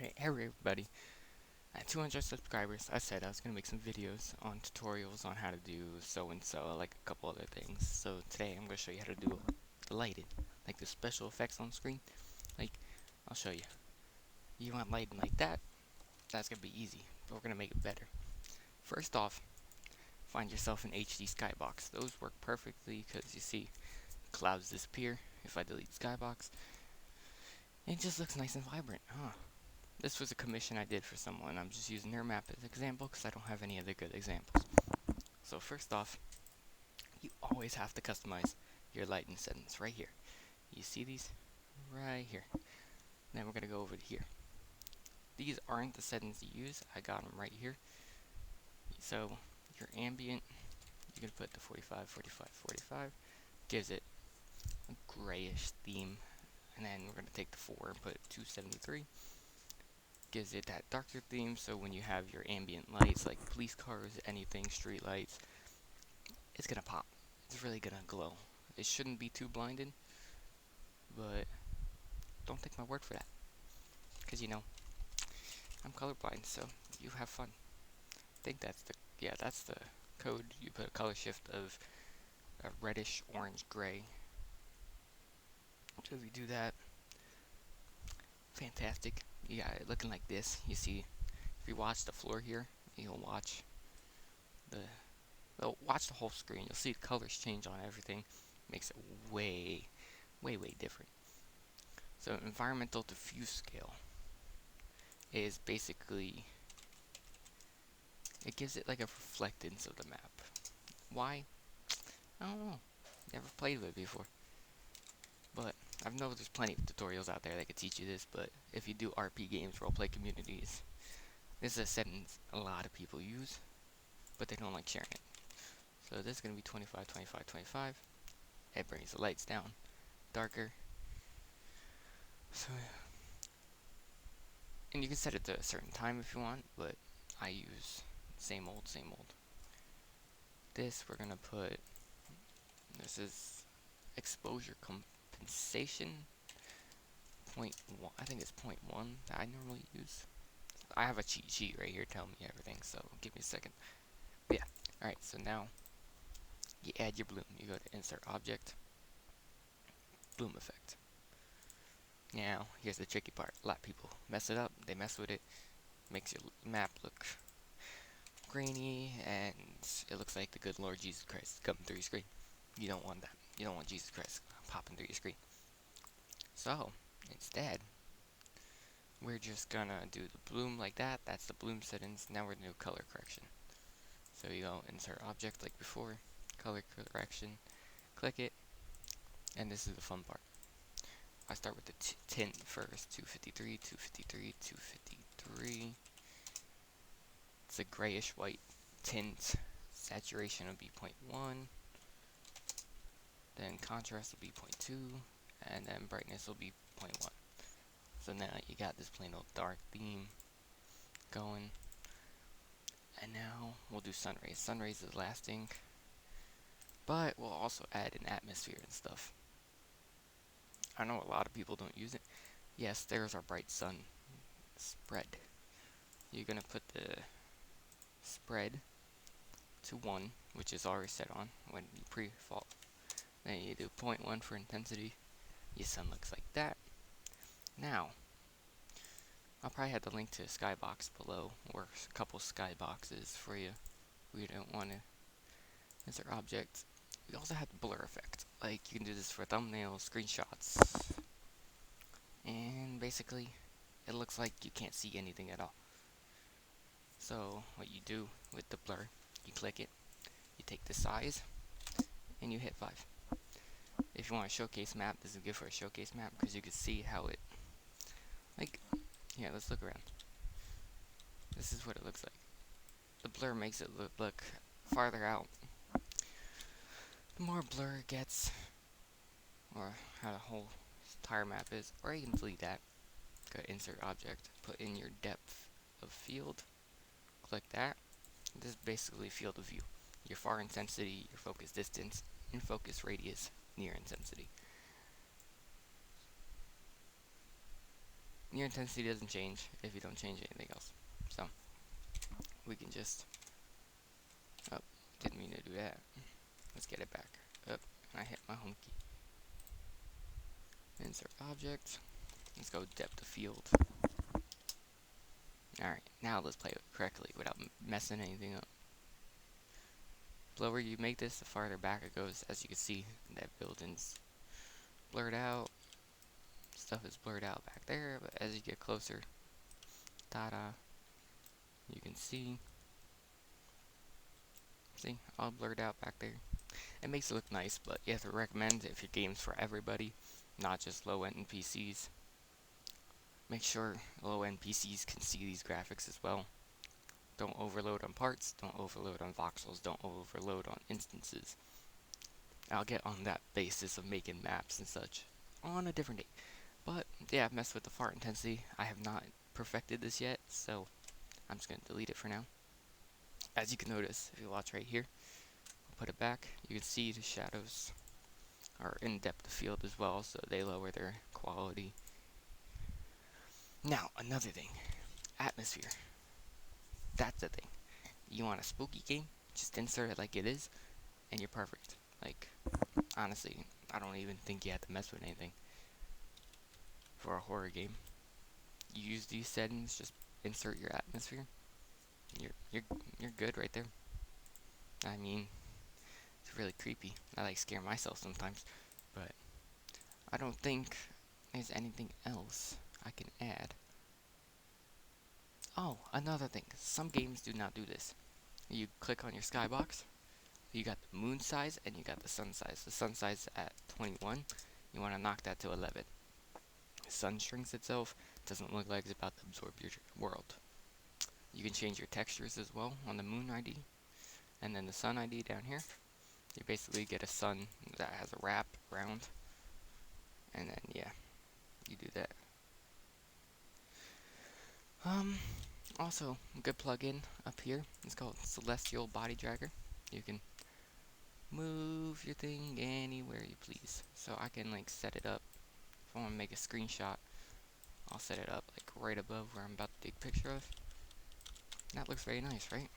Hey everybody, at 200 subscribers, I said I was going to make some videos on tutorials on how to do so and so, like a couple other things. So today I'm going to show you how to do the lighting, like the special effects on screen. Like, I'll show you. You want lighting like that? That's going to be easy, but we're going to make it better. First off, find yourself an HD skybox. Those work perfectly because you see clouds disappear if I delete skybox. It just looks nice and vibrant, huh? This was a commission I did for someone. I'm just using their map as an example because I don't have any other good examples. So first off, you always have to customize your lighting settings right here. You see these? Right here. Then we're going to go over to here. These aren't the settings you use. I got them right here. So your ambient, you can put the 45, 45, 45. Gives it a grayish theme. And then we're going to take the 4 and put 273. Gives it that darker theme, so when you have your ambient lights like police cars, anything, street lights, it's gonna pop. It's really gonna glow. It shouldn't be too blinded, but don't take my word for that, because you know I'm colorblind, so you have fun. I think that's the code. You put a color shift of a reddish orange gray. So if you do that, fantastic. You got it looking like this. You see, if you watch the floor here, you'll watch the watch the whole screen. You'll see the colors change on everything. Makes it way different. So environmental diffuse scale is basically, it gives it like a reflectance of the map. Why? I don't know. Never played with it before. But I've known there's plenty of tutorials out there that could teach you this, but if you do RP games, roleplay communities, this is a setting a lot of people use, but they don't like sharing it. So this is going to be 25, 25, 25. It brings the lights down, darker. So, and you can set it to a certain time if you want, but I use same old, same old. This we're gonna put, this is exposure compensation, 0.1, I think it's 0.1 that I normally use. I have a cheat sheet right here telling me everything, so give me a second. But yeah, alright, so now you add your bloom. You go to insert object, bloom effect. Now, here's the tricky part. A lot of people mess it up, they mess with it, makes your map look grainy, and it looks like the good Lord Jesus Christ coming through your screen. You don't want that. You don't want Jesus Christ popping through your screen. So, instead, we're just gonna do the bloom like that. That's the bloom settings. Now we're gonna do color correction. So you go insert object like before, color correction, click it, and this is the fun part. I start with the tint first, 253, 253, 253. It's a grayish white tint. Saturation will be 0.1. Then contrast will be 0.2. And then brightness will be 0.1. So now you got this plain old dark theme going. And now we'll do sun rays. Sun rays is lasting. But we'll also add an atmosphere and stuff. I know a lot of people don't use it. Yes, there's our bright sun spread. You're going to put the spread to 1, which is already set on when you pre-fault. Then you do 0.1 for intensity. Your sun looks like that. Now, I'll probably have the link to a skybox below, or a couple skyboxes for you. We don't want to insert objects. We also have the blur effect. Like, you can do this for thumbnails, screenshots, and basically, it looks like you can't see anything at all. So, what you do with the blur, you click it, you take the size, and you hit 5. If you want a showcase map, this is good for a showcase map, because you can see how it, like, yeah, let's look around. This is what it looks like. The blur makes it look farther out. The more blur it gets, or how the whole entire map is, or you can delete that. Go to insert object, put in your depth of field, click that. This is basically field of view. Your far intensity, your focus distance, and focus radius, near intensity. your intensity doesn't change if you don't change anything else. So we can just, oh, didn't mean to do that. Let's get it back. Up, and I hit my home key. Insert object. Let's go depth of field. Alright, now let's play it correctly without messing anything up. The lower you make this, the farther back it goes. As you can see, that building's blurred out. Stuff is blurred out back there, but as you get closer, ta-da, you can see, all blurred out back there. It makes it look nice, but you have to recommend if your game's for everybody, not just low-end PCs. Make sure low-end PCs can see these graphics as well. Don't overload on parts, don't overload on voxels, don't overload on instances. I'll get on that basis of making maps and such on a different day. But yeah, I've messed with the fart intensity. I have not perfected this yet, so I'm just going to delete it for now. As you can notice, if you watch right here, I'll put it back, you can see the shadows are in depth of field as well, so they lower their quality. Now, another thing, atmosphere. That's the thing. You want a spooky game? Just insert it like it is, and you're perfect. Like, honestly, I don't even think you have to mess with anything for a horror game. You use these settings, just insert your atmosphere. You're good right there. I mean, it's really creepy. I like scare myself sometimes, but I don't think there's anything else I can add. Oh, another thing. Some games do not do this. You click on your skybox. You got the moon size and you got the sun size. The sun size at 21. You want to knock that to 11. The sun shrinks itself. Doesn't look like it's about to absorb your world. You can change your textures as well on the moon ID. And then the sun ID down here. You basically get a sun that has a wrap around. And then, yeah, you do that. Also, a good plugin up here. It's called Celestial Body Dragger. You can move your thing anywhere you please. So I can like set it up. If I want to make a screenshot, I'll set it up like right above where I'm about to take a picture of. That looks very nice, right?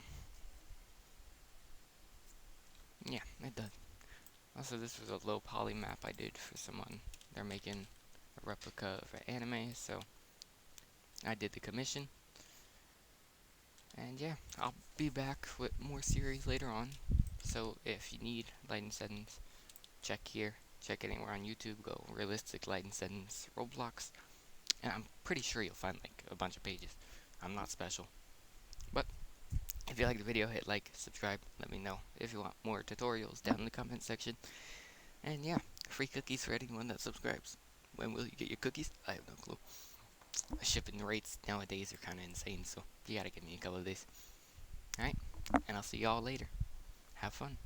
Yeah, it does. Also, this was a low poly map I did for someone. They're making a replica of an anime, so I did the commission. And yeah, I'll be back with more series later on. So if you need lighting settings, check here. Check anywhere on YouTube. Go realistic lighting settings, ROBLOX. And I'm pretty sure you'll find like a bunch of pages. I'm not special. But if you like the video, hit like, subscribe, let me know if you want more tutorials down in the comment section. And yeah, free cookies for anyone that subscribes. When will you get your cookies? I have no clue. Shipping rates nowadays are kind of insane, so you gotta give me a couple of days. Alright, and I'll see y'all later. Have fun.